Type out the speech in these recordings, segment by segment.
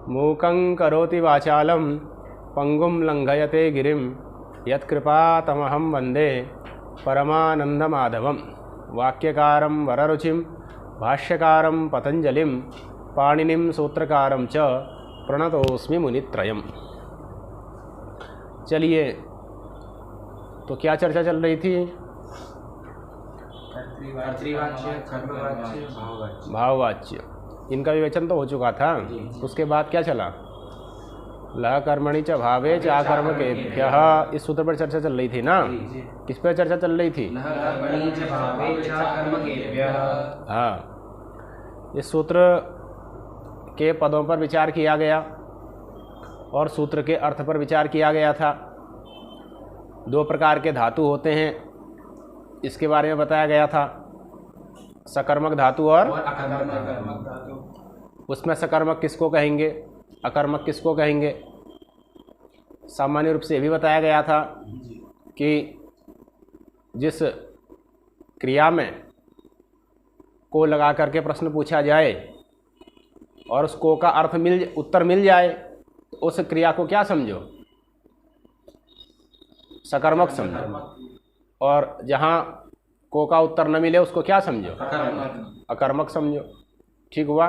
मूकं करोति वाचालं पंगुं लंघयते गिरिं यत्कृपातमहं वन्दे परमानन्दमाधवं। वाक्यकारं वररुचिं भाष्यकारं पतंजलिं पाणिनिं सूत्रकारं च प्रणतोस्मि मुनित्रयम्। चलिए, तो क्या चर्चा चल रही थी? भाववाच्य, इनका विवेचन तो हो चुका था। उसके बाद क्या चला? लह कर्मणि च भावे च आकर्मकेभ्यः, इस सूत्र पर चर्चा चल रही थी ना? किस पर चर्चा चल रही थी? हाँ, इस सूत्र के पदों पर विचार किया गया और सूत्र के अर्थ पर विचार किया गया था। दो प्रकार के धातु होते हैं, इसके बारे में बताया गया था, सकर्मक धातु और अकर्मक धातु। उसमें सकर्मक किसको कहेंगे, अकर्मक किसको कहेंगे? सामान्य रूप से ये भी बताया गया था कि जिस क्रिया में को लगा करके प्रश्न पूछा जाए और उस को का अर्थ उत्तर मिल जाए तो उस क्रिया को क्या समझो? सकर्मक समझो। और जहाँ को का उत्तर न मिले उसको क्या समझो? अकर्मक समझो। ठीक हुआ?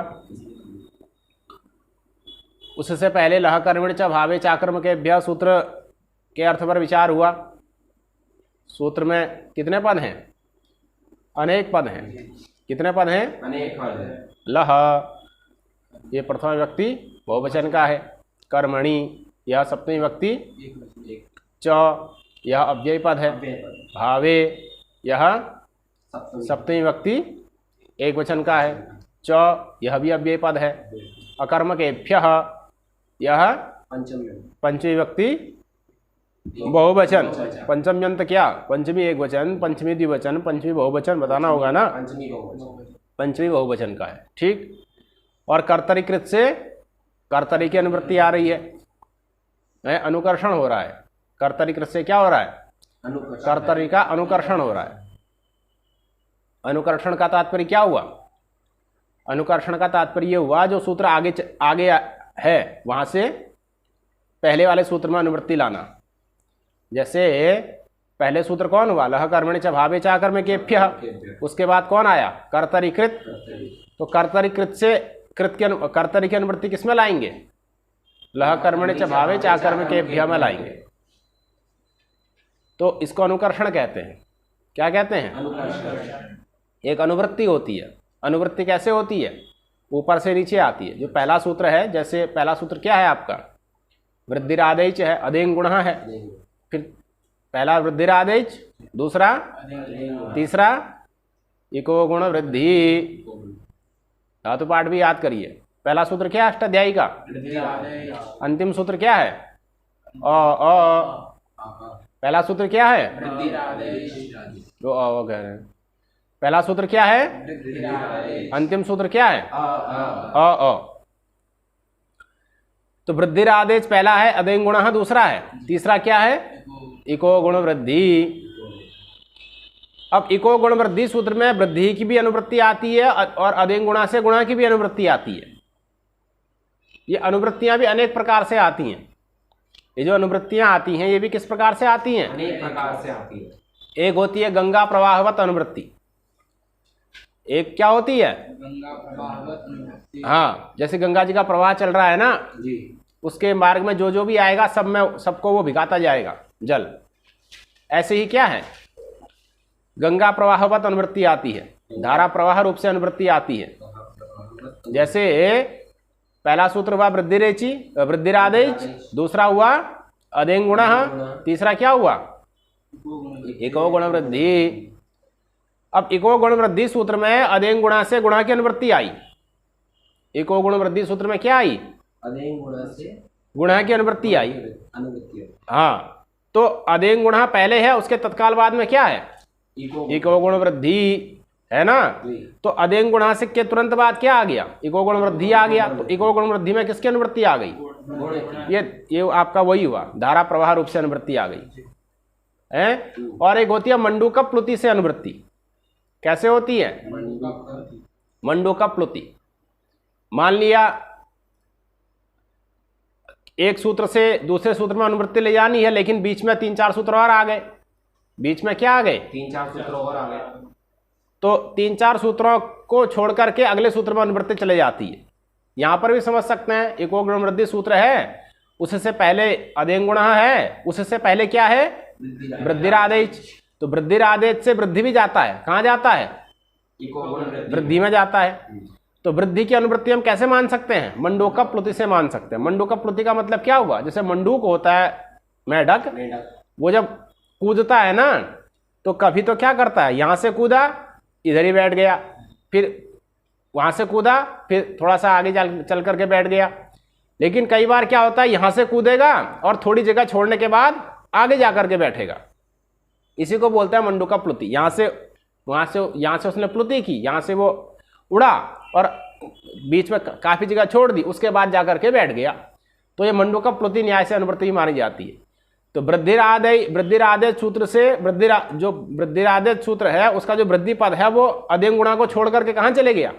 उससे पहले लह कर्मणि च भावे च आकर्मकेभ्यः सूत्र के अर्थ पर विचार हुआ। सूत्र में कितने पद हैं? अनेक पद हैं। कितने पद हैं? अनेक पद हैं। लह, ये प्रथम विभक्ति बहुवचन का है। कर्मणि, यह सप्तमी विभक्ति। च, यह अव्यय पद है। भावे, यह सप्तमी विभक्ति एक वचन का है। च, यह भी अव्यय पद है। अकर्मकेभ्यः, यह पंचमी विभक्ति बहुवचन। पंचम्यंत क्या? पंचमी एक वचन, पंचमी द्विवचन, पंचमी बहुवचन बताना होगा ना? पंचमी बहुवचन का है। ठीक। और कर्तरीकृत से कर्तरी की अनुवृत्ति आ रही है, अनुकर्षण हो रहा है। कर्तरीकृत से क्या हो रहा है? कर्तरी का अनुकर्षण हो रहा है। अनुकर्षण का तात्पर्य क्या हुआ? अनुकर्षण का तात्पर्य हुआ जो सूत्र आगे है वहां से पहले वाले सूत्र में अनुवृत्ति लाना। जैसे पहले सूत्र कौन हुआ? लह कर्मणि च भावे च आकर्मकेभ्यः। उसके बाद कौन आया? कर्तरीकृत। तो कर्तरीकृत से कर्तरी की अनुवृत्ति किसमें लाएंगे? लह कर्मणि च भावे च आकर्मकेभ्यः में लाएंगे। तो इसको अनुकर्षण कहते हैं। क्या कहते हैं? एक अनुवृत्ति होती है। अनुवृत्ति कैसे होती है? ऊपर से नीचे आती है। जो पहला सूत्र है, जैसे पहला सूत्र क्या है आपका? वृद्धिरादेश है, अदेंग गुण है। फिर पहला वृद्धिरादेश, दूसरा, तीसरा इको गुण वृद्धि। धातु पाठ भी याद करिए। पहला सूत्र क्या है अष्टाध्यायी का? अंतिम सूत्र क्या है? पहला सूत्र क्या है? जो कह रहे हैं। पहला सूत्र क्या है? अंतिम सूत्र क्या है? तो वृद्धिरादेश पहला है, अदेंग गुणः दूसरा है, तीसरा क्या है? इको गुण वृद्धि। अब इको गुण वृद्धि सूत्र में वृद्धि की भी अनुवृत्ति आती है और अदेंग गुणा से गुणा की भी अनुवृत्ति आती है। ये अनुवृत्तियां भी अनेक प्रकार से आती हैं। ये जो अनुवृत्तियां आती हैं ये भी किस प्रकार से आती हैं? अनेक प्रकार से आती है। एक होती है गंगा प्रवाहवत अनुवृत्ति। एक क्या होती है? गंगा प्रवाहवत अनुवृत्ति। हाँ, जैसे गंगा जी का प्रवाह चल रहा है ना जी, उसके मार्ग में जो जो भी आएगा सब में सबको वो भिगाता जाएगा जल। ऐसे ही क्या है? गंगा प्रवाहवत अनुवृत्ति आती है, धारा प्रवाह रूप से अनुवृत्ति आती है। जैसे पहला सूत्र हुआ वृद्धिरादेश, दूसरा हुआ अदेंग गुणः, तीसरा क्या हुआ? इको गुण वृद्धि। अब इको गुण वृद्धि सूत्र में अदेंग गुणा से गुणा की अनुवृत्ति आई। इको गुण वृद्धि सूत्र में क्या आई? अदेंग गुणा से गुणा की अनुवृत्ति आई। हाँ, तो अदेंग गुणा पहले है, उसके तत्काल बाद में क्या है? इको गुण वृद्धि है ना। तो अदेंग गुणा से के तुरंत बाद क्या आ गया? इको गुण वृद्धि आ गया। तो इको गुण वृद्धि में किसकी अनुवृत्ति आ गई? ये आपका वही हुआ, धारा प्रवाह रूप से अनुवृत्ति आ गई है। और एक होती है मंडूकप प्लुति से अनुवृत्ति। कैसे होती है? मंडूकप प्लुति। मान लिया एक सूत्र से दूसरे सूत्र में अनुवृत्ति ले जानी है, लेकिन बीच में 3-4 सूत्र और आ गए। बीच में क्या आ गए? 3-4 सूत्र और आ गए। तो 3-4 सूत्रों को छोड़ करके अगले सूत्र में अनुवृत्ति चले जाती है। यहां पर भी समझ सकते हैं, एको गुण वृद्धि सूत्र है, उससे पहले अदेंग गुण है, उससे पहले क्या है? वृद्धिरादेश। तो वृद्धिरादेश से वृद्धि भी जाता है। कहाँ जाता है? वृद्धि में जाता है। तो वृद्धि की अनुवृत्ति हम कैसे मान सकते हैं? मंडूकप प्लुति से मान सकते हैं। मंडूकप प्लुति का मतलब क्या हुआ? जैसे मंडूक होता है मेढक, वो जब कूदता है ना, तो कभी तो क्या करता है, यहां से कूदा इधर ही बैठ गया, फिर वहां से कूदा फिर थोड़ा सा आगे चल करके बैठ गया। लेकिन कई बार क्या होता है, यहां से कूदेगा और थोड़ी जगह छोड़ने के बाद आगे जाकर के बैठेगा। इसी को बोलते हैं मंडूकप प्लुति। यहां से उसने प्लुति की, यहां से वो उड़ा और बीच में काफी जगह छोड़ दी, उसके बाद जाकर के बैठ गया। तो ये मंडूकप प्लुति न्याय से अनुवृत्ति मानी जाती है। तो वृद्धिरादेश सूत्र से वृद्धिरादेश सूत्र है, उसका जो वृद्धि पद है वो अदेंग गुणा को छोड़ करके कहाँ चले गया?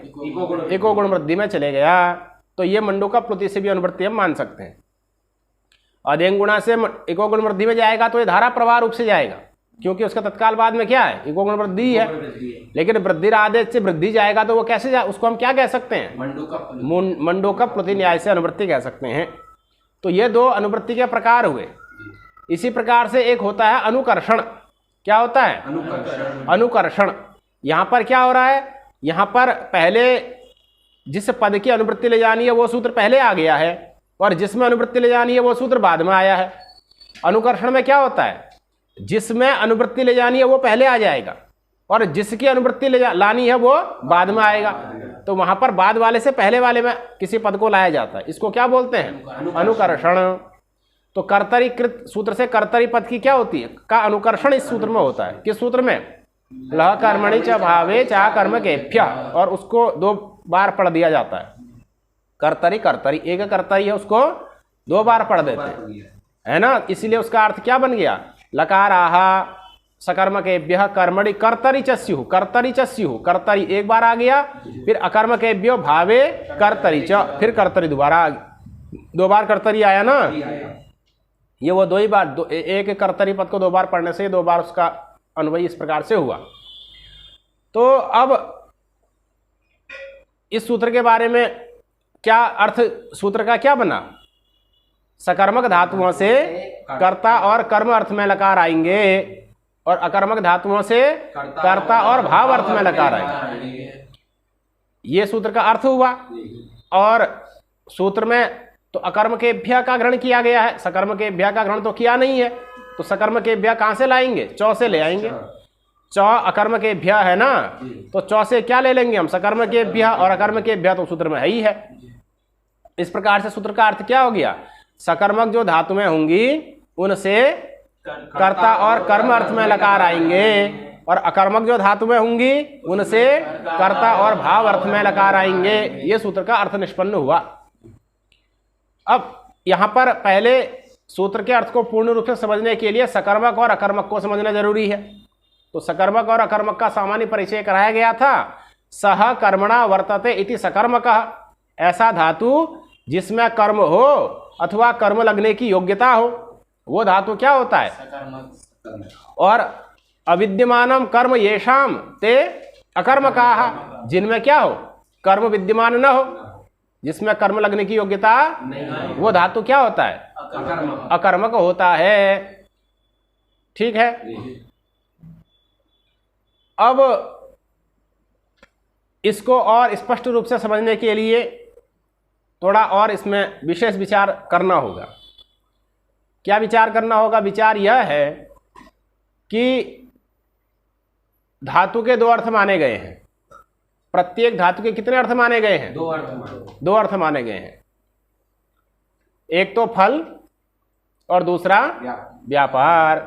एको गुण वृद्धि में चले गया। तो ये मंडूकप प्लुति से भी अनुवृत्ति हम मान सकते हैं। अदेंग गुणा से एको गुण वृद्धि में जाएगा तो ये धारा प्रवाह रूप से जाएगा, क्योंकि उसका तत्काल बाद में क्या है? एको गुण वृद्धि है। लेकिन वृद्धिरादेश से वृद्धि जाएगा तो वो कैसे उसको हम क्या कह सकते हैं? मंडूकप प्लुति न्याय से अनुवृत्ति कह सकते हैं। तो ये दो अनुवृत्ति के प्रकार हुए। इसी प्रकार से एक होता है अनुकर्षण। क्या होता है? अनुकर्षण। यहां पर क्या हो रहा है? यहां पर पहले जिस पद की अनुवृत्ति ले जानी है वो सूत्र पहले आ गया है, और जिसमें अनुवृत्ति ले जानी है वो सूत्र बाद में आया है। अनुकर्षण में क्या होता है? जिसमें अनुवृत्ति ले जानी है वो पहले आ जाएगा, और जिसकी अनुवृत्ति लानी है वो बाद में आएगा। तो वहां पर बाद वाले से पहले वाले में किसी पद को लाया जाता है। इसको क्या बोलते हैं? अनुकर्षण। तो कर्तरीकृत सूत्र से कर्तरी पद की क्या होती है? का अनुकर्षण इस सूत्र में होता है। किस सूत्र में? लह कर्मणि च भावे चा कर्म केभ्य, और उसको 2 बार पढ़ दिया जाता है। कर्तरी एक कर्तरी है, उसको 2 बार पढ़ देते हैं, है ना। इसीलिए उसका अर्थ क्या बन गया? लकाराहा सकर्म केभ्य कर्मणि कर्तरी च स्युः। कर्तरी एक बार आ गया, फिर अकर्म केभ्यो भावे कर्तरी च, फिर कर्तरी दोबारा 2 बार कर्तरी आया ना। ये वो 2 ही बार, एक कर्तरी पद को 2 बार पढ़ने से 2 बार उसका अन्वय इस प्रकार से हुआ। तो अब इस सूत्र के बारे में क्या अर्थ, सूत्र का क्या बना? सकर्मक धातुओं से कर्ता और कर्म अर्थ में लकार आएंगे, और अकर्मक धातुओं से कर्ता और भाव अर्थ में लकार आएंगे। ये सूत्र का अर्थ हुआ। और सूत्र में तो अकर्म के भ्या का ग्रहण किया गया है, सकर्म के भ्या का ग्रहण तो किया नहीं है। तो सकर्म के भ्या कहां से लाएंगे? चौ से ले आएंगे। चौ अकर्म के भ्या है ना, तो चौ से क्या ले लेंगे हम? सकर्म के भ्या, और अकर्म के भ्या तो सूत्र में है ही है। इस प्रकार से सूत्र का अर्थ क्या हो गया? सकर्मक जो धातु में होंगी उनसे कर्ता और कर्म अर्थ में लकार आएंगे, और अकर्मक जो धातु में होंगी उनसे कर्ता और भाव अर्थ में लकार आएंगे। ये सूत्र का अर्थ निष्पन्न हुआ। अब यहां पर पहले सूत्र के अर्थ को पूर्ण रूप से समझने के लिए सकर्मक और अकर्मक को समझना जरूरी है। तो सकर्मक और अकर्मक का सामान्य परिचय कराया गया था। सह कर्मणा वर्तते इति सकर्मकः, ऐसा धातु जिसमें कर्म हो अथवा कर्म लगने की योग्यता हो, वो धातु क्या होता है? और अविद्यमानम कर्म येषाम ते अकर्मकाः, जिनमें क्या हो? कर्म विद्यमान न हो, जिसमें कर्म लगने की योग्यता वो धातु क्या होता है? अकर्मक होता है। ठीक है। अब इसको और स्पष्ट रूप से समझने के लिए थोड़ा और इसमें विशेष विचार करना होगा। क्या विचार करना होगा? विचार यह है कि धातु के 2 अर्थ माने गए हैं। प्रत्येक धातु के कितने अर्थ माने गए हैं? 2 अर्थ माने गए हैं। एक तो फल और दूसरा व्यापार।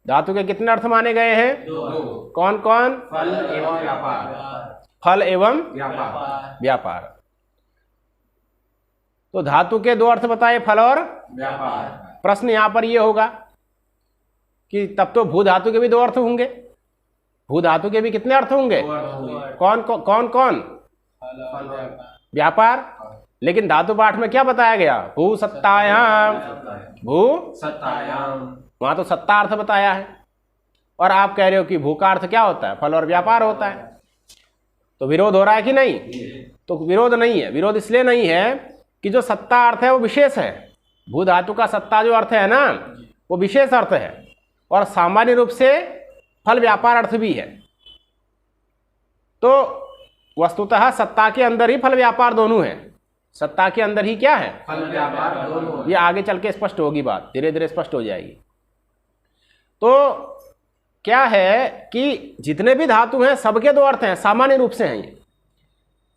धातु के कितने अर्थ माने गए हैं? 2। कौन कौन? फल एवं व्यापार। फल एवं व्यापार। तो धातु के 2 अर्थ बताए, फल और व्यापार। प्रश्न यहां पर यह होगा कि तब तो भू धातु के भी 2 अर्थ होंगे। भू धातु के भी कितने अर्थ होंगे? कौन कौन? व्यापार लेकिन धातु पाठ में क्या बताया गया? भू सत्तायाम, भू सत्तायाम, वहां तो सत्ता अर्थ बताया है, और आप कह रहे हो कि भू का अर्थ क्या होता है? फल और व्यापार होता है। तो विरोध हो रहा है कि नहीं? तो विरोध नहीं है। विरोध इसलिए नहीं है कि जो सत्ता अर्थ है वो विशेष है। भू धातु का सत्ता जो अर्थ है ना, वो विशेष अर्थ है, और सामान्य रूप से फल व्यापार अर्थ भी है। तो वस्तुतः सत्ता के अंदर ही फल व्यापार दोनों है। सत्ता के अंदर ही क्या है? फल व्यापार दोनों। ये आगे चल के स्पष्ट होगी बात, धीरे धीरे स्पष्ट हो जाएगी। तो क्या है कि जितने भी धातु हैं सबके दो अर्थ हैं, सामान्य रूप से हैं। ये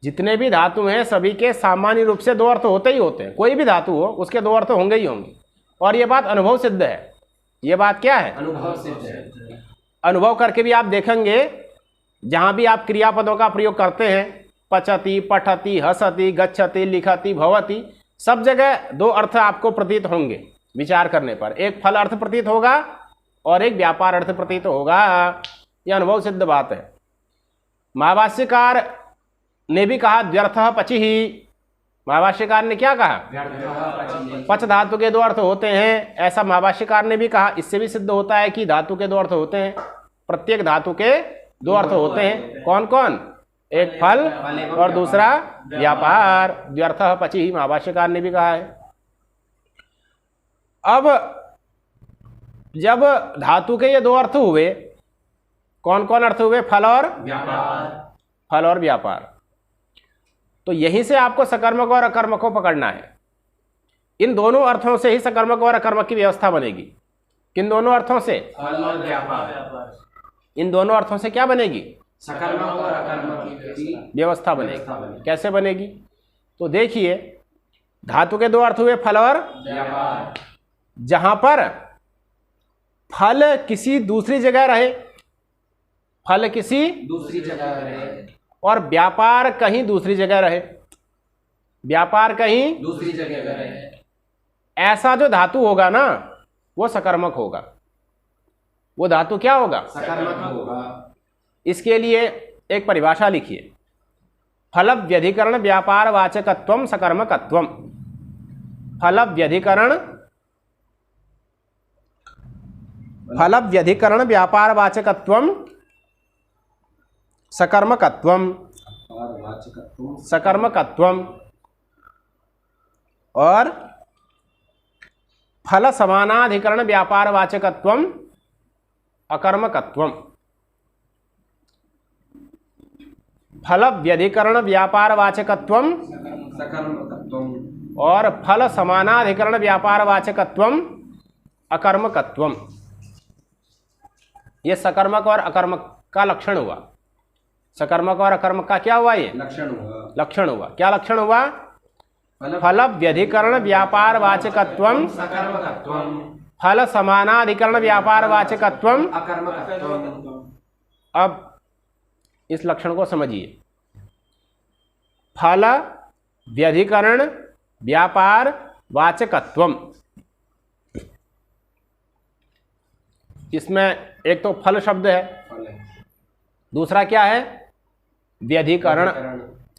जितने भी धातु हैं सभी के सामान्य रूप से दो अर्थ होते ही होते हैं। कोई भी धातु हो उसके दो अर्थ होंगे ही होंगे, और ये बात अनुभव सिद्ध है। ये बात क्या है? अनुभव सिद्ध है। अनुभव करके भी आप देखेंगे, जहां भी आप क्रियापदों का प्रयोग करते हैं, पचति, पठति, हसति, गच्छति, लिखति, भवति, सब जगह दो अर्थ आपको प्रतीत होंगे विचार करने पर। एक फल अर्थ प्रतीत होगा और एक व्यापार अर्थ प्रतीत होगा। यह अनुभव सिद्ध बात है। महाभाष्यकार ने भी कहा द्व्यर्थः पचिहि। महाभाष्यकार ने क्या कहा? पच धातु के दो अर्थ होते हैं, ऐसा महाभाष्यकार ने भी कहा। इससे भी सिद्ध होता है कि धातु के दो अर्थ होते हैं, प्रत्येक धातु के दो अर्थ होते हैं। कौन कौन? एक फल और दूसरा व्यापार। द्व्यर्थः पचिहि महाभाष्यकार ने भी कहा है। अब जब धातु के ये दो अर्थ हुए, कौन कौन अर्थ हुए? फल और व्यापार। फल और व्यापार। तो यहीं से आपको सकर्मक और अकर्मक को पकड़ना है। इन दोनों अर्थों से ही सकर्मक और अकर्मक की व्यवस्था बनेगी। किन दोनों अर्थों से? फल और व्यापार। इन दोनों अर्थों से क्या बनेगी? सकर्मक और अकर्मक की व्यवस्था बनेगी। कैसे बनेगी? तो देखिए, धातु के दो अर्थ हुए फल और व्यापार। जहां पर फल किसी दूसरी जगह रहे, फल किसी दूसरी जगह रहे और व्यापार कहीं दूसरी जगह रहे, व्यापार कहीं दूसरी जगह रहे, ऐसा जो धातु होगा ना वो सकर्मक होगा। वो धातु क्या होगा? सकर्मक होगा। इसके लिए एक परिभाषा लिखिए। फल व्यधिकरण व्यापार वाचकत्वम सकर्मकत्वम। फल व्यधिकरण, फल व्यधिकरण व्यापार वाचकत्वम सकर्मकत्वम। सकर्मकत्वम और फल समानाधिकरण व्यापार वाचकत्वम अकर्मकत्वम। फल व्यधिकरण व्यापार वाचकत्वम सकर्मकत्वम और फल समानाधिकरण व्यापार वाचकत्वम अकर्मकत्वम। ये सकर्मक और अकर्मक का लक्षण हुआ। सकर्मक और अकर्मक का क्या हुआ? ये लक्षण हुआ। लक्षण हुआ। क्या लक्षण हुआ? फल व्यधिकरण व्यापार वाचकत्वम सकर्मकत्वम फल समानाधिकरण व्यापार वाचकत्वम। अकर्मकत्वम। अब इस लक्षण को समझिए। फल व्यधिकरण व्यापार वाचकत्वम, इसमें एक तो फल शब्द है, फल है। दूसरा क्या है? व्यधिकरण,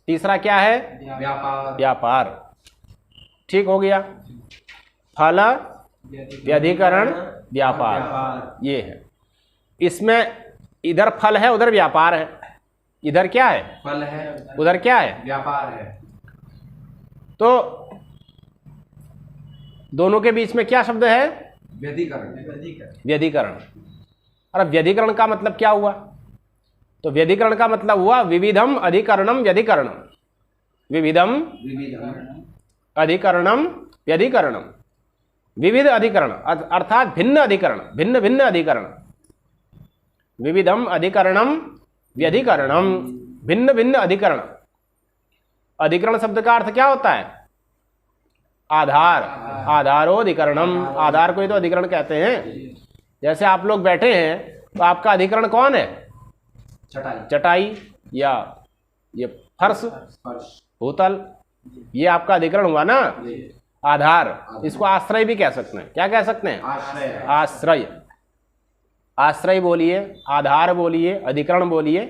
तीसरा क्या है? व्यापार। व्यापार। ठीक हो गया। फल व्यधिकरण व्यापार, ये है। इसमें इधर फल है उधर व्यापार है। इधर क्या है? फल है उधर क्या है? व्यापार है। तो दोनों के बीच में क्या शब्द है? व्यधिकरण। व्यधिकरण। और व्यधिकरण का मतलब क्या हुआ? तो व्यधिकरण का मतलब हुआ विविधम अधिकरणम व्यधिकरणम। विविधम अधिकरणम व्यधिकरणम। विविध अधिकरण अर्थात भिन्न अधिकरण, भिन्न भिन्न अधिकरण। विविधम अधिकरणम व्यधिकरणम, भिन्न भिन्न अधिकरण। अधिकरण शब्द का अर्थ क्या होता है? आधार। आधारोधिकरणम, आधार को ही तो अधिकरण कहते हैं। जैसे आप लोग बैठे हैं तो आपका अधिकरण कौन है? चटाई। चटाई या ये फर्श, भूतल, ये आपका अधिकरण हुआ ना। आधार, इसको आश्रय भी कह सकते हैं। क्या कह सकते हैं? आश्रय। आश्रय। आश्रय बोलिए, आधार बोलिए, अधिकरण बोलिए,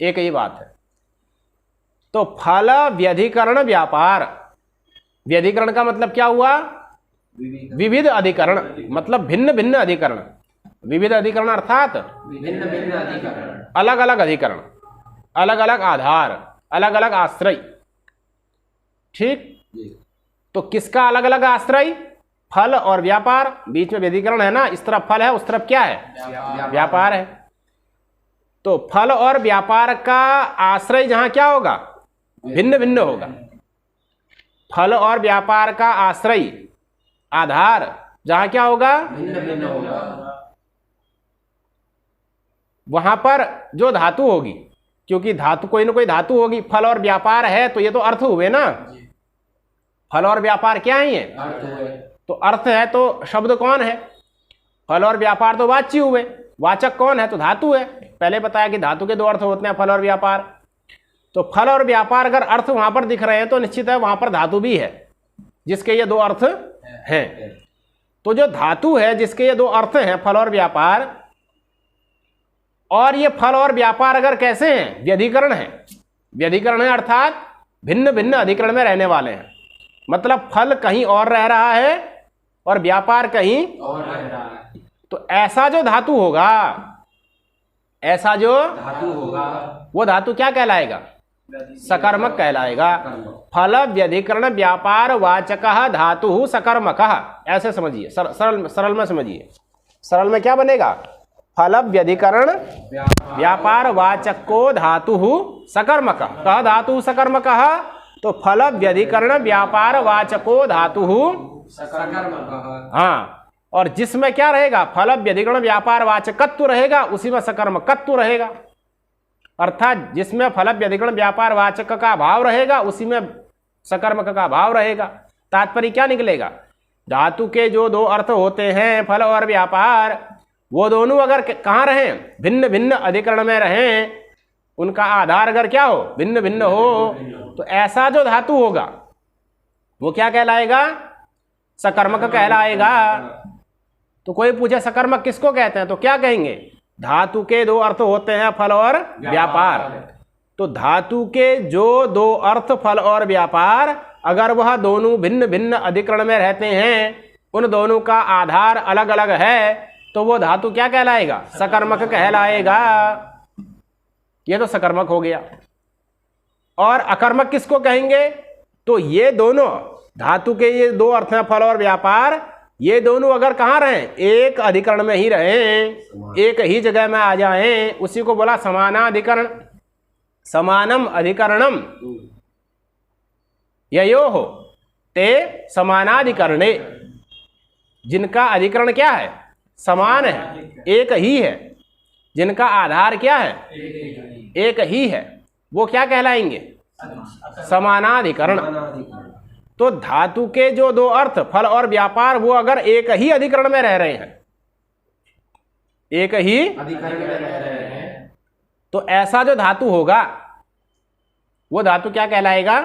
एक ही बात है। तो फल व्यधिकरण व्यापार, व्यधिकरण का मतलब क्या हुआ? विविध अधिकरण, मतलब भिन्न भिन्न अधिकरण। विविध अधिकरण अर्थात भिन्न भिन्न अधिकरण, अलग अलग अधिकरण, अलग अलग आधार, अलग अलग आश्रय। ठीक, तो किसका अलग अलग आश्रय? फल और व्यापार, बीच में व्यधिकरण है ना, इस तरफ फल है, उस तरफ क्या है? व्यापार है। तो फल और व्यापार का आश्रय जहां क्या होगा? भिन्न भिन्न होगा। फल और व्यापार का आश्रय, आधार जहां क्या होगा? भिन्न भिन्न होगा। वहां पर जो धातु होगी, क्योंकि धातु कोई ना कोई धातु होगी, फल और व्यापार है तो ये तो अर्थ हुए ना। फल और व्यापार क्या है? ये अर्थ हुए। तो अर्थ है तो शब्द कौन है? फल और व्यापार तो वाच्य हुए, वाचक कौन है? तो धातु है। पहले बताया कि धातु के दो अर्थ होते हैं, फल और व्यापार। तो फल और व्यापार अगर अर्थ वहां पर दिख रहे हैं तो निश्चित है वहां पर धातु भी है जिसके ये दो अर्थ हैं। तो जो धातु है जिसके ये दो अर्थ हैं, फल और व्यापार, और ये फल और व्यापार अगर कैसे हैं? व्यधिकरण है। व्यधिकरण है अर्थात भिन्न भिन्न अधिकरण में रहने वाले हैं। मतलब फल कहीं और रह रहा है और व्यापार कहीं और रह रहा है। तो ऐसा जो धातु होगा, ऐसा जो धातु होगा, वो धातु क्या कहलाएगा? सकर्मक कहलाएगा। फल व्यधिकरण व्यापार वाचकः धातु सकर्मकः, ऐसे समझिए, सरल सरल में समझिए। सरल में क्या बनेगा? फल व्यधिकरण व्यापार वाचक को धातु सकर्मकः। कह धातु सकर्मकः, तो फल व्यधिकरण व्यापार वाचको धातु, सकर्मकः। हाँ, और जिसमें क्या रहेगा? फल व्यधिकरण व्यापार वाचकत्व रहेगा, उसी में सकर्मकत्व रहेगा। अर्थात जिसमें फल व्यधिकरण व्यापार वाचक का भाव रहेगा उसी में सकर्मक का भाव रहेगा। तात्पर्य क्या निकलेगा? धातु के जो दो अर्थ होते हैं, फल और व्यापार, वो दोनों अगर कहाँ रहें? भिन्न भिन्न अधिकरण में रहें, उनका आधार अगर क्या हो? भिन्न भिन्न हो, तो ऐसा जो धातु होगा वो क्या कहलाएगा? सकर्मक कहलाएगा। तो कोई पूछे सकर्मक किसको कहते हैं, तो क्या कहेंगे? धातु के दो अर्थ होते हैं, फल और व्यापार। तो धातु के जो दो अर्थ, फल और व्यापार, अगर वह दोनों भिन्न भिन्न अधिकरण में रहते हैं, उन दोनों का आधार अलग अलग है, तो वो धातु क्या कहलाएगा? सकर्मक कहलाएगा। ये तो सकर्मक हो गया। और अकर्मक किसको कहेंगे? तो ये दोनों धातु के ये दो अर्थ हैं, फल और व्यापार, ये दोनों अगर कहाँ रहें? एक अधिकरण में ही रहें, एक ही जगह में आ जाएं, उसी को बोला समानाधिकरण। समानम अधिकरणम ययोः ते समानाधिकरणे। जिनका अधिकरण क्या है? समान है, एक ही है। जिनका आधार क्या है? एक ही है, वो क्या कहलाएंगे? समानाधिकरण। तो धातु के जो दो अर्थ, फल और व्यापार, वो अगर एक ही अधिकरण में रह रहे हैं, एक ही अधिकरण में रह रहे हैं, तो ऐसा जो धातु होगा वो धातु क्या कहलाएगा?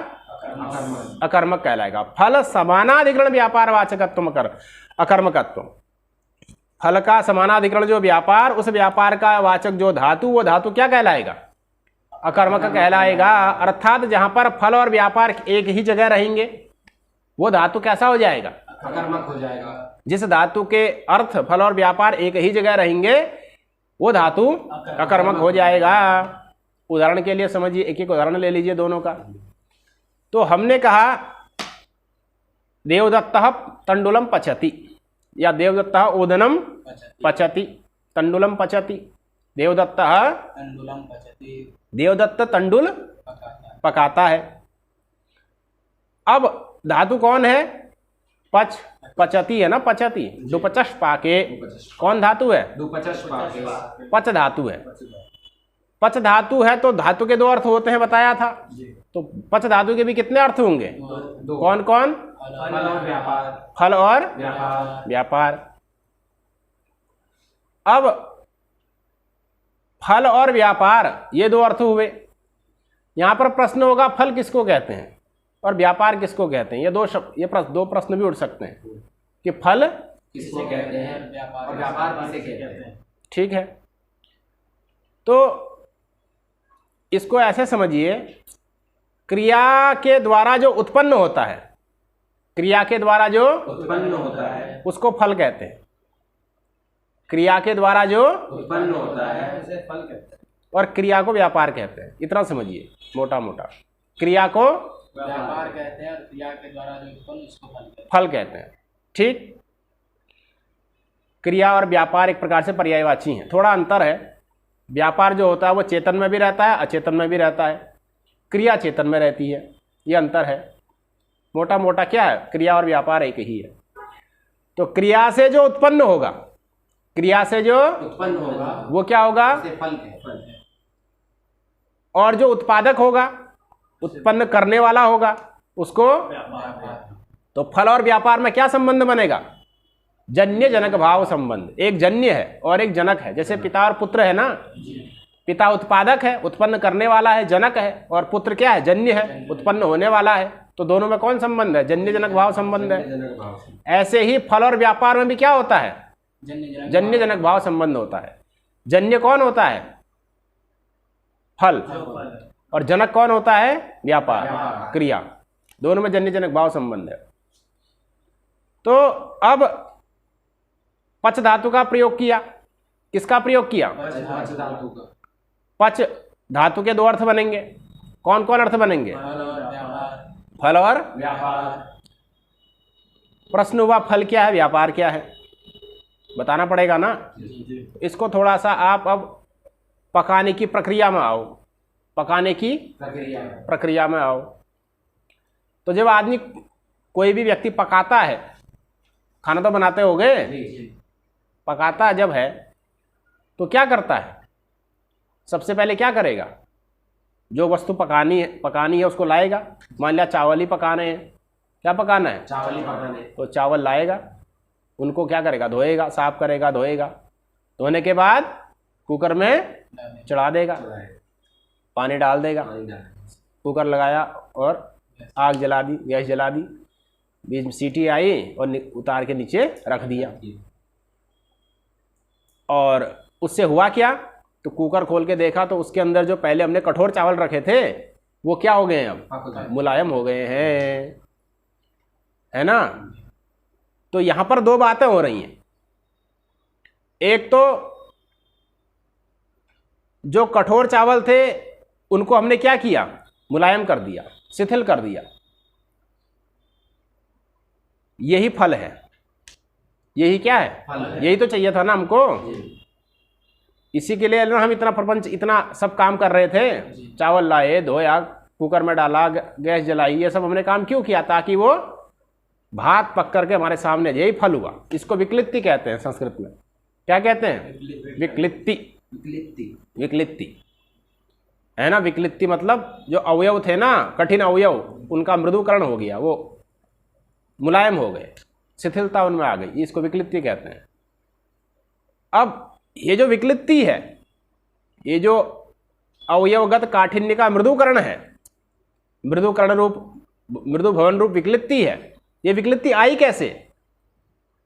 अकर्मक कहलाएगा। फल समानाधिकरण व्यापार वाचकत्व अकर्मकत्व। फल का समानाधिकरण जो व्यापार, उस व्यापार का वाचक जो धातु, वो धातु क्या कहलाएगा? अकर्मक कहलाएगा। अर्थात जहां पर फल और व्यापार एक ही जगह रहेंगे, वो धातु कैसा हो जाएगा? अकर्मक हो जाएगा। जिस धातु के अर्थ, फल और व्यापार एक ही जगह रहेंगे, वो धातु अकर्मक हो जाएगा। उदाहरण के लिए समझिए, एक एक उदाहरण ले लीजिए दोनों का। तो हमने कहा देवदत्तः तंडुलम पचति, या देवदत्तः ओदनम पचति, तंडुलम पचति। देवदत्तः देवदत्त तंडुल पकाता है। अब धातु कौन है? पच, पचती है ना, पचती, दुपचश पाके। कौन धातु है? दुपचश पाके। पच धातु है। पच धातु है तो धातु के दो अर्थ होते हैं, बताया था। तो पच धातु के भी कितने अर्थ होंगे? कौन कौन? फल और व्यापार। फल और व्यापार। अब फल और व्यापार ये दो अर्थ हुए। यहां पर प्रश्न होगा फल किसको कहते हैं और व्यापार किसको कहते हैं? ये दो प्रश्न भी उठ सकते हैं कि फल किसको कहते हैं और व्यापार किसे कहते हैं। ठीक है, तो इसको ऐसे समझिए, क्रिया के द्वारा जो उत्पन्न होता है, क्रिया के द्वारा जो उत्पन्न होता है उसको फल कहते हैं। क्रिया के द्वारा जो उत्पन्न होता है उसे फल कहते हैं। और क्रिया को व्यापार कहते हैं। इतना समझिए मोटा मोटा। क्रिया को व्यापार कहते हैं और क्रिया के द्वारा जो उत्पन्न उसको फल कहते हैं। फल कहते हैं। ठीक। क्रिया और व्यापार एक प्रकार से पर्यायवाची हैं। थोड़ा अंतर है। व्यापार जो होता है वो चेतन में भी रहता है, अचेतन में भी रहता है। क्रिया चेतन में रहती है। ये अंतर है। मोटा मोटा क्या है, क्रिया और व्यापार एक ही है। तो क्रिया से जो उत्पन्न होगा, क्रिया से जो उत्पन्न होगा वो क्या होगा, उसे फल कहते हैं। और जो उत्पादक होगा, उत्पन्न करने वाला होगा, उसको। तो फल और व्यापार में क्या संबंध बनेगा, जन्य जनक भाव संबंध। एक जन्य है और एक जनक है। जैसे पिता और पुत्र है ना, पिता उत्पादक है, उत्पन्न करने वाला है, जनक है, और पुत्र क्या है, जन्य है, उत्पन्न होने वाला है। तो दोनों में कौन संबंध है, जन्य जनक भाव संबंध है। ऐसे ही फल और व्यापार में भी क्या होता है, जन्य जनक भाव संबंध होता है। जन्य कौन होता है, फल, और जनक कौन होता है, व्यापार, क्रिया। दोनों में जन्य जनक भाव संबंध है। तो अब पच धातु का प्रयोग किया। किसका प्रयोग किया, धातु का। पच धातु के दो अर्थ बनेंगे। कौन कौन अर्थ बनेंगे, फल और व्यापार। फल और व्यापार। प्रश्न हुआ फल क्या है, व्यापार क्या है, बताना पड़ेगा ना। इसको थोड़ा सा आप अब पकाने की प्रक्रिया में आओ, पकाने की प्रक्रिया में आओ। तो जब आदमी, कोई भी व्यक्ति पकाता है, खाना तो बनाते होगे, पकाता जब है तो क्या करता है, सबसे पहले क्या करेगा, जो वस्तु पकानी है उसको लाएगा। मान लिया चावल ही पकाने हैं, क्या पकाना है, चावल ही पकाने। तो चावल लाएगा, उनको क्या करेगा, धोएगा, साफ करेगा, धोएगा। धोने के बाद कुकर में चढ़ा देगा, पानी डाल देगा, कुकर लगाया और आग जला दी, गैस जला दी, बीच में सीटी आई और उतार के नीचे रख दिया। और उससे हुआ क्या, तो कुकर खोल के देखा तो उसके अंदर जो पहले हमने कठोर चावल रखे थे वो क्या हो गए हैं, अब मुलायम हो गए हैं, है ना। तो यहां पर दो बातें हो रही हैं। एक तो जो कठोर चावल थे उनको हमने क्या किया, मुलायम कर दिया, शिथिल कर दिया। यही फल है, यही क्या है, यही तो चाहिए था ना हमको। इसी के लिए ना हम इतना प्रपंच, इतना सब काम कर रहे थे। चावल लाए, धोया, कुकर में डाला, गैस जलाई, ये सब हमने काम क्यों किया, ताकि वो भात पक करके हमारे सामने, यही फल हुआ। इसको विक्लित्ति कहते हैं संस्कृत में। क्या कहते हैं, विक्लित्ति। विक्लित्ति है ना। विक्लित्ति मतलब जो अवयव थे ना, कठिन अवयव, उनका मृदुकरण हो गया, वो मुलायम हो गए, शिथिलता उनमें आ गई, इसको विक्लित्ति कहते हैं। अब ये जो विक्लित्ति है, ये जो अवयवगत काठिन्य का मृदुकरण है, मृदुकरण रूप, मृदु भवन रूप विक्लित्ति है। ये विक्लित्ति आई कैसे,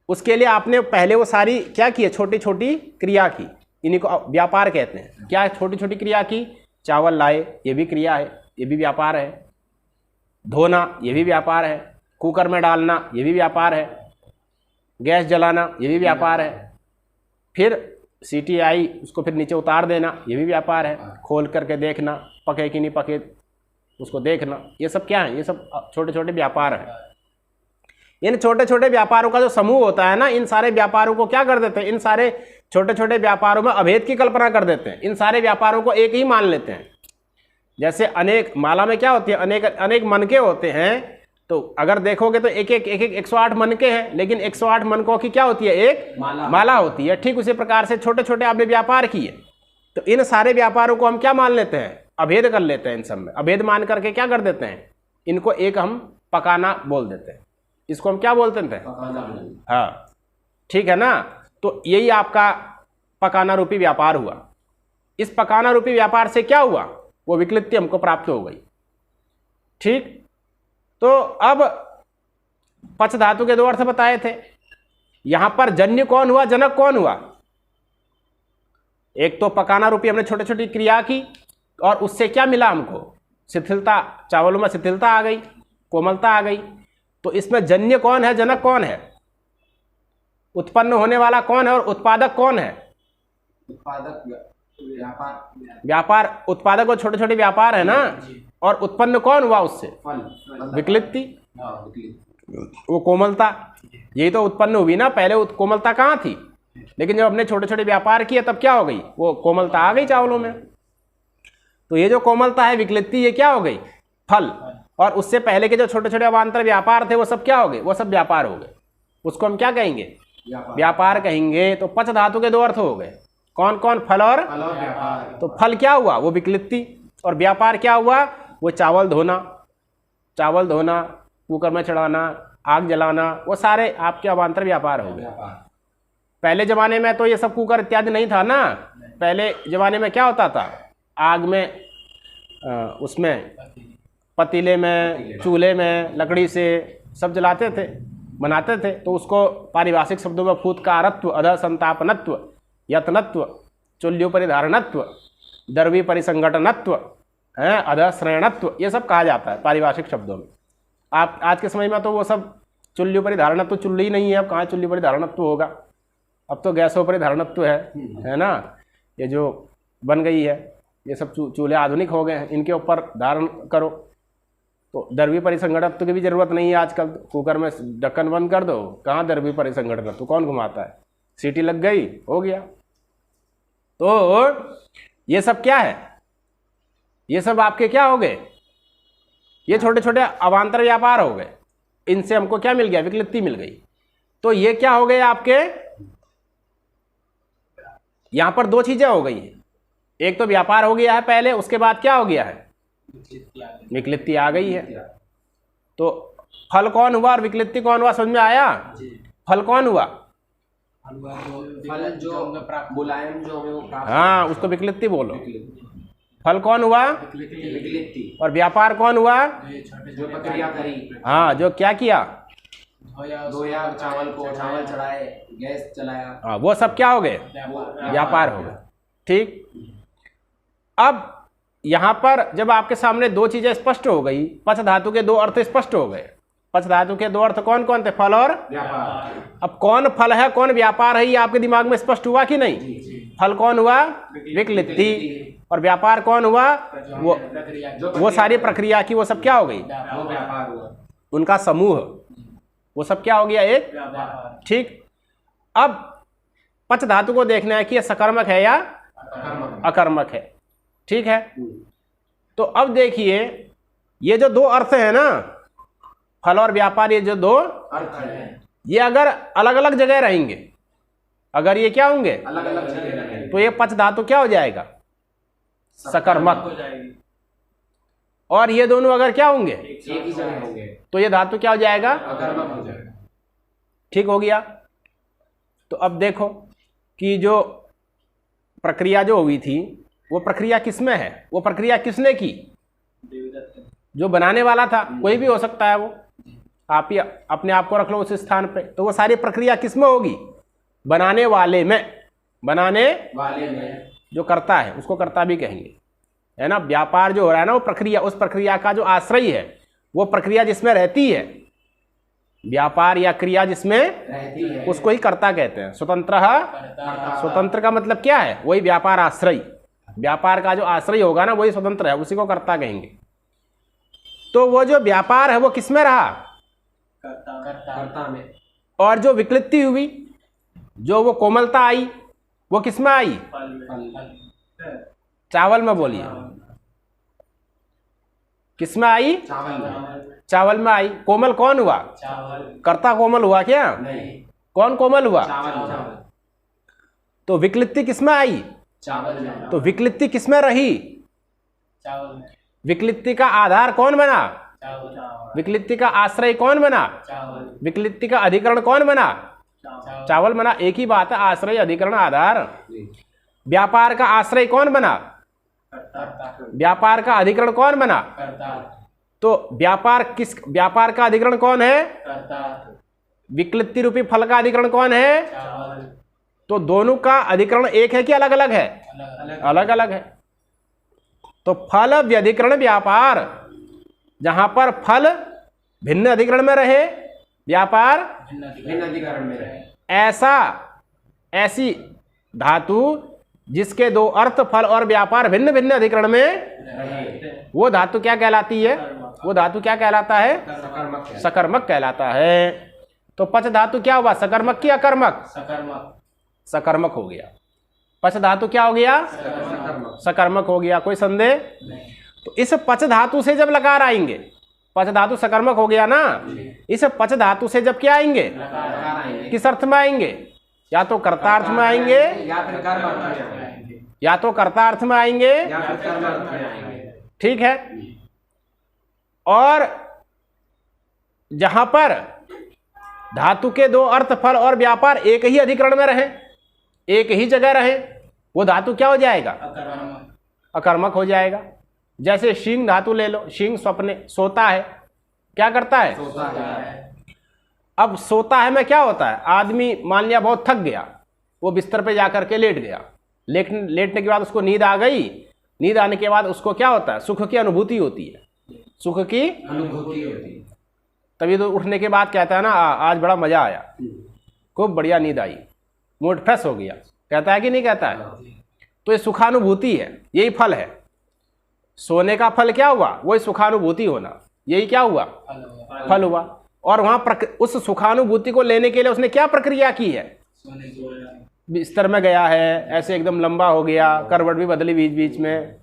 उसके लिए आपने पहले वो सारी क्या की है, छोटी छोटी क्रिया की, इन्हीं को व्यापार कहते हैं। क्या छोटी छोटी क्रिया की, चावल लाए, ये भी क्रिया है, ये भी व्यापार है। धोना, ये भी व्यापार है। कुकर में डालना, ये भी व्यापार है। गैस जलाना, ये भी व्यापार है। फिर सीटी आई, उसको फिर नीचे उतार देना, ये भी व्यापार है। खोल करके देखना, पके कि नहीं पके, उसको देखना, ये सब क्या है, ये सब छोटे छोटे व्यापार हैं। इन छोटे छोटे व्यापारों का जो समूह होता है ना, इन सारे व्यापारों को क्या कर देते हैं, इन सारे छोटे छोटे व्यापारों में अभेद की कल्पना कर देते हैं। इन सारे व्यापारों को एक ही मान लेते हैं। जैसे अनेक माला में क्या होती है, अनेक अनेक मनके होते हैं। तो अगर देखोगे तो एक 108 मनके हैं, लेकिन 108 मनकों की क्या होती है, एक माला होती है। ठीक उसी प्रकार से छोटे छोटे आपने व्यापार किए, तो इन सारे व्यापारों को हम क्या मान लेते हैं, अभेद कर लेते हैं। इन सब में अभेद मान करके क्या कर देते हैं, इनको एक हम पकाना बोल देते हैं। इसको हम क्या बोलते हैं, हाँ, ठीक है ना। तो यही आपका पकाना रूपी व्यापार हुआ। इस पकाना रूपी व्यापार से क्या हुआ, वो विक्लित्ति हमको प्राप्त हो गई। ठीक। तो अब पच धातु के दो अर्थ बताए थे। यहां पर जन्य कौन हुआ, जनक कौन हुआ। एक तो पकाना रूपी हमने छोटी छोटी क्रिया की, और उससे क्या मिला हमको, शिथिलता, चावलों में शिथिलता आ गई, कोमलता आ गई। तो इसमें जन्य कौन है, जनक कौन है, उत्पन्न होने वाला कौन है और उत्पादक कौन है? उत्पादक व्यापार, व्यापार, उत्पादक और छोटे छोटे व्यापार है ना, और उत्पन्न कौन हुआ उससे? फल, विकृति, विकृति, वो कोमलता, यही तो उत्पन्न हुई ना। पहले कोमलता कहाँ थी, लेकिन जब हमने छोटे छोटे व्यापार किए तब क्या हो गई, वो कोमलता आ गई चावलों में। तो ये जो कोमलता है विकृति, ये क्या हो गई, फल। और उससे पहले के जो छोटे छोटे अवान्तर व्यापार थे वो सब क्या हो गए, वो सब व्यापार हो गए। उसको हम क्या कहेंगे, व्यापार कहेंगे। तो पच धातु के दो अर्थ हो गए, कौन कौन, फल और व्यापार। तो फल क्या हुआ, वो विकृति, और व्यापार क्या हुआ, वो चावल धोना, चावल धोना, कुकर में चढ़ाना, आग जलाना, वो सारे आपके अवान्तर व्यापार हो गए। पहले जमाने में तो ये सब कुकर इत्यादि नहीं था ना। पहले जमाने में क्या होता था, आग में उसमें पतीले में, चूल्हे में लकड़ी से सब जलाते थे, बनाते थे। तो उसको पारिभाषिक शब्दों में फूत्कारत्व, अधः संतापनत्व, यत्नत्व, चुल्योपरिधारणत्व, दर्वी परिसंगठनत्व, है अधः श्रेणत्व, ये सब कहा जाता है पारिभाषिक शब्दों में। आप आज के समय में तो वो सब चुल्योपरिधारणत्व, चुल्ली ही नहीं है, अब कहाँ चुल्योपरिधारणत्व होगा, अब तो गैसोपरिधारणत्व है ना। ये जो बन गई है, ये सब चूल्हे आधुनिक हो गए हैं, इनके ऊपर धारण करो। तो द्रव्य परिसंगठनत्व की भी जरूरत नहीं है आजकल। कुकर में ढक्कन बंद कर दो, कहाँ द्रव्य परिसंगठनत्व, कौन घुमाता है, सीटी लग गई, हो गया। तो ये सब क्या है, ये सब आपके क्या हो गए, ये छोटे छोटे अवान्तर व्यापार हो गए। इनसे हमको क्या मिल गया, विकृति मिल गई। तो ये क्या हो गए आपके, यहां पर दो चीजें हो गई हैं। एक तो व्यापार हो गया है पहले, उसके बाद क्या हो गया है, विकृति आ गई है। तो फल कौन हुआ और विकृति कौन हुआ, समझ में आया? फल कौन हुआ, फल जो मुलायम जो हमें वो प्राप्त, हाँ उसको विकृति बोलो। फल कौन हुआ, विकृति, और व्यापार कौन हुआ, जो प्रक्रिया करी, हाँ जो क्या किया, धोया चावल को, चावल चढ़ाए, गैस चलाया, हाँ वो सब क्या हो गए, व्यापार हो गए। ठीक, अब यहां पर जब आपके सामने दो चीजें स्पष्ट हो गई, पच धातु के दो अर्थ स्पष्ट हो गए। पच धातु के दो अर्थ कौन कौन थे, फल और व्यापार। अब कौन फल है कौन व्यापार है, ये आपके दिमाग में स्पष्ट हुआ कि नहीं? फल कौन हुआ, विकृति, और व्यापार कौन हुआ, वो सारी प्रक्रिया की वो सब क्या हो गई, वो व्यापार हुआ, उनका समूह, वो सब क्या हो गया, एक। ठीक, अब पच धातु को देखना है कि ये सकर्मक है या अकर्मक है। ठीक है, तो अब देखिए ये जो दो अर्थ है ना, फल और व्यापार, ये जो दो अर्थ है, ये अगर अलग अलग जगह रहेंगे, अगर ये क्या होंगे, अलग अलग जगह रहेंगे, तो ये पच धातु क्या हो जाएगा, सकर्मक। और ये दोनों अगर क्या होंगे, एक ही जगह होंगे, तो ये धातु क्या हो जाएगा, अकर्मक हो जाएगा। ठीक हो गया। तो अब देखो कि जो प्रक्रिया जो हुई थी, वो प्रक्रिया किसमें है, वो प्रक्रिया किसने की, जो बनाने वाला था, कोई भी हो सकता है वो, आप ही अपने आप को रख लो उस स्थान पे। तो वो सारी प्रक्रिया किसमें होगी, बनाने वाले में, बनाने वाले में, जो करता है उसको कर्ता भी कहेंगे, है ना। व्यापार जो हो रहा है ना, वो प्रक्रिया, उस प्रक्रिया का जो आश्रय है, वो प्रक्रिया जिसमें रहती है, व्यापार या क्रिया जिसमें रहती है, उसको ही कर्ता कहते हैं। स्वतंत्र, स्वतंत्र का मतलब क्या है, वही व्यापार आश्रय, व्यापार का जो आश्रय होगा ना वही स्वतंत्र है, उसी को कर्ता कहेंगे। तो वो जो व्यापार है वो किसमें रहा, कर्ता में, और जो विकृति हुई, जो वो कोमलता आई, वो किसमें आई, चावल में, बोलिए किसमें आई, चावल में आई। कोमल कौन हुआ, कर्ता कोमल हुआ क्या, नहीं, कौन कोमल हुआ, चावल, तो विकृति किसमें आई, चावल में, तो विकृति किसमें रही, चावल में, विकृति का आधार कौन बना, विकृति का आश्रय कौन बना, विकृति का अधिकरण कौन बना, चावल बना। एक ही बात है, आश्रय, अधिकरण, आधार। व्यापार का आश्रय कौन बना, व्यापार का अधिकरण कौन बना, तो व्यापार किस, व्यापार का अधिकरण कौन है, विकृति रूपी फल का अधिकरण कौन है, तो दोनों का अधिकरण एक है कि अलग अलग है, अलग अलग है। तो फल व्यधिकरण व्यापार, जहां पर फल भिन्न अधिकरण में रहे, व्यापार भिन्न अधिकरण में रहे। ऐसी धातु जिसके दो अर्थ फल और व्यापार भिन्न भिन्न अधिकरण में रहे। वो धातु क्या कहलाती है? वो धातु क्या कहलाता है? सकर्मक। सकर्मक कहलाता है। तो पच धातु क्या हुआ? सकर्मक की अकर्मक? सकर्मक। सकर्मक हो गया। पच धातु क्या हो गया? सकर्मक। सकर्मक हो गया। कोई संदेह? तो इस पच धातु से जब लकार आएंगे, पच धातु सकर्मक हो गया ना, इस पच धातु से जब क्या आएंगे? लकार आएंगे। किस अर्थ में आएंगे? या तो कर्तार्थ में आएंगे, या फिर कर्म अर्थ में आएंगे। या तो कर्तार्थ में आएंगे, या फिर कर्म अर्थ में आएंगे। ठीक है। और जहां पर धातु के दो अर्थ फल और व्यापार एक ही अधिकरण में रहे, एक ही जगह रहे, वो धातु क्या हो जाएगा? अकर्मक हो जाएगा। जैसे शींग धातु ले लो, शींग स्वप्ने सोता है, क्या करता है? सोता है। अब सोता है में क्या होता है? आदमी मान लिया बहुत थक गया, वो बिस्तर पे जाकर के लेट गया, लेटने के बाद उसको नींद आ गई, नींद आने के बाद उसको क्या होता है? सुख की अनुभूति होती है, सुख की अनुभूति होती है। तभी तो उठने के बाद कहता है ना, आज बड़ा मजा आया, खूब बढ़िया नींद आई, मूड फ्रेश हो गया, कहता है कि नहीं कहता है? तो ये सुखानुभूति है, यही फल है। सोने का फल क्या हुआ? वही सुखानुभूति होना, यही क्या हुआ? फल हुआ। और वहां उस सुखानुभूति को लेने के लिए उसने क्या प्रक्रिया की है? बिस्तर में गया है, ऐसे एकदम लंबा हो गया, करवट भी बदली बीच बीच में,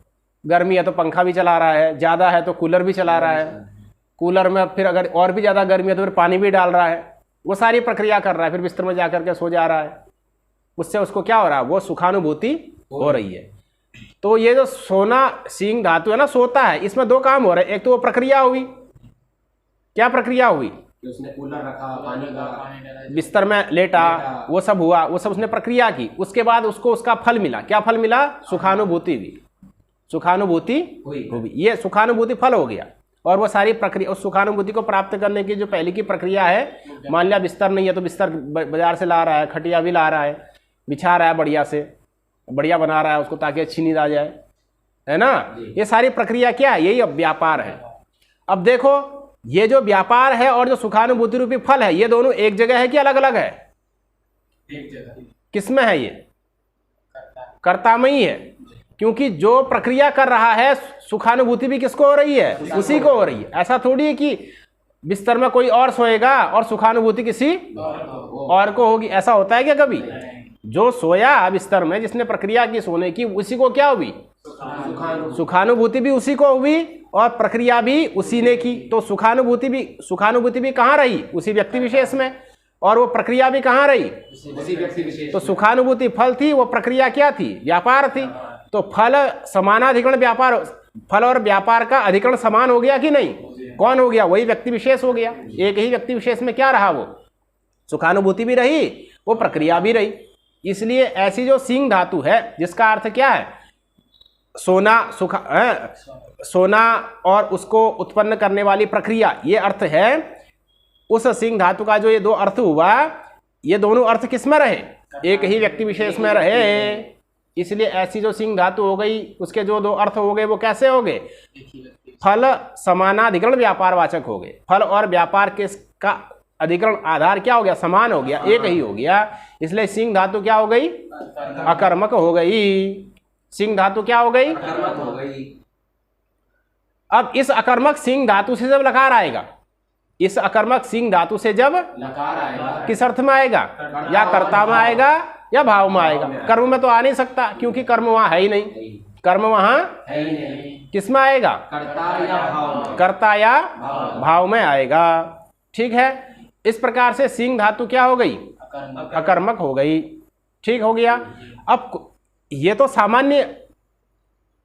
गर्मी है तो पंखा भी चला रहा है, ज़्यादा है तो कूलर भी चला रहा है, कूलर में फिर अगर और भी ज़्यादा गर्मी है तो फिर पानी भी डाल रहा है, वो सारी प्रक्रिया कर रहा है, फिर बिस्तर में जाकर के सो जा रहा है। उससे उसको क्या हो रहा है? वो सुखानुभूति हो रही है। तो ये जो सोना सींग धातु है ना, सोता है, इसमें दो काम हो रहे हैं। एक तो वो प्रक्रिया हुई, क्या प्रक्रिया हुई? उसने कूलर रखा, पानी का, बिस्तर में लेटा, वो सब हुआ, वो सब उसने प्रक्रिया की। उसके बाद उसको उसका फल मिला। क्या फल मिला? सुखानुभूति हुई, सुखानुभूति हुई। ये सुखानुभूति फल हो गया। और वो सारी प्रक्रिया, उस सुखानुभूति को प्राप्त करने की जो पहले की प्रक्रिया है, मान लिया बिस्तर नहीं है तो बिस्तर बाजार से ला रहा है, खटिया भी ला रहा है, बिछा रहा है, बढ़िया से बढ़िया बना रहा है उसको ताकि अच्छी नींद आ जाए, है ना? ये सारी प्रक्रिया क्या है? यही अब व्यापार है। अब देखो, ये जो व्यापार है और जो सुखानुभूति रूपी फल है, ये दोनों एक जगह है कि अलग अलग है? एक जगह। किसमें है? ये कर्ता में ही है, क्योंकि जो प्रक्रिया कर रहा है सुखानुभूति भी किसको हो रही है? उसी को हो रही है। ऐसा थोड़ी है कि बिस्तर में कोई और सोएगा और सुखानुभूति किसी और को होगी, ऐसा होता है क्या कभी? जो सोया बिस्तर में, जिसने प्रक्रिया की सोने की, उसी को क्या हुई? सुखानुभूति भी उसी को हुई और प्रक्रिया भी उसी ने की। तो सुखानुभूति भी कहाँ रही? उसी व्यक्ति विशेष में, और वो प्रक्रिया भी कहाँ रही? उसी व्यक्ति विशेष। तो सुखानुभूति फल थी, वो प्रक्रिया क्या थी? व्यापार थी। तो फल समानाधिकरण व्यापार, फल और व्यापार का अधिकरण समान हो गया कि नहीं? कौन हो गया? वही व्यक्ति विशेष हो गया। एक ही व्यक्ति विशेष में क्या रहा? वो सुखानुभूति भी रही, वो प्रक्रिया भी रही। इसलिए ऐसी जो सींग धातु है, जिसका अर्थ क्या है? सोना, सोना और उसको उत्पन्न करने वाली प्रक्रिया, ये अर्थ है। उस सींग धातु का जो ये दो अर्थ हुआ, ये दोनों अर्थ किस में रहे? एक ही व्यक्ति विशेष में रहे। इसलिए ऐसी जो सींग धातु हो गई, उसके जो दो अर्थ हो गए, वो कैसे हो गए? फल समानाधिकरण व्यापारवाचक हो गए। फल और व्यापार के का अधिकरण आधार क्या हो गया? समान हो गया, एक ही हो गया। इसलिए सींग धातु क्या हो गई? अकर्मक हो गई। सींग धातु क्या हो गई? अकर्मक हो गई। अब इस अकर्मक सींग धातु से जब लकार आएगा, इस अकर्मक सींग धातु से जब लकार आएगा, किस अर्थ में आएगा? या कर्ता में आएगा या भाव में आएगा। कर्म में तो आ नहीं सकता, क्योंकि कर्म वहां है ही नहीं। कर्म वहां है ही नहीं। किस में आएगा? कर्ता या भाव में। कर्ता या भाव में आएगा। ठीक है। इस प्रकार से सींग धातु क्या हो गई? अकर्मक हो गई। ठीक हो गया। अब ये तो सामान्य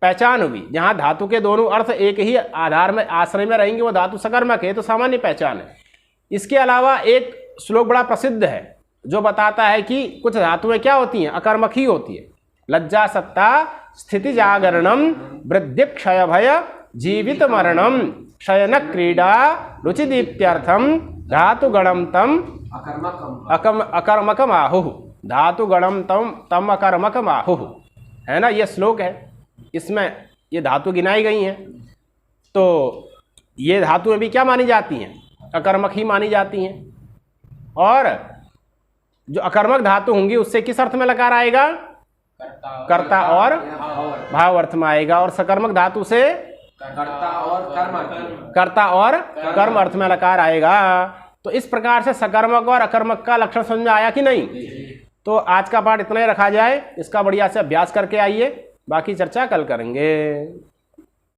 पहचान हुई, जहां धातु के दोनों अर्थ एक ही आधार में आश्रय में रहेंगे, वो धातु सकर्मक है, तो सामान्य पहचान है। इसके अलावा एक श्लोक बड़ा प्रसिद्ध है जो बताता है कि कुछ धातुएं क्या होती हैं? अकर्मक ही होती है। लज्जा सत्ता स्थिति जागरणम वृद्धि क्षय भय जीवित मरणम शयन क्रीड़ा रुचि दीप्त्यर्थम धातु गणम तम अकर्मकम आहुः। धातु गणम तम अकर्मकम आहुः, है ना? ये श्लोक है, इसमें ये धातु गिनाई गई हैं। तो ये धातुएं भी क्या मानी जाती हैं? अकर्मक ही मानी जाती हैं। और जो अकर्मक धातु होंगी उससे किस अर्थ में लकार आएगा? कर्ता और भाव अर्थ में आएगा। और सकर्मक धातु से कर्ता और कर्म अर्थ में लकार आएगा। तो इस प्रकार से सकर्मक और अकर्मक का लक्षण समझ में आया कि नहीं? तो आज का पाठ इतना ही रखा जाए, इसका बढ़िया से अभ्यास करके आइए, बाकी चर्चा कल करेंगे।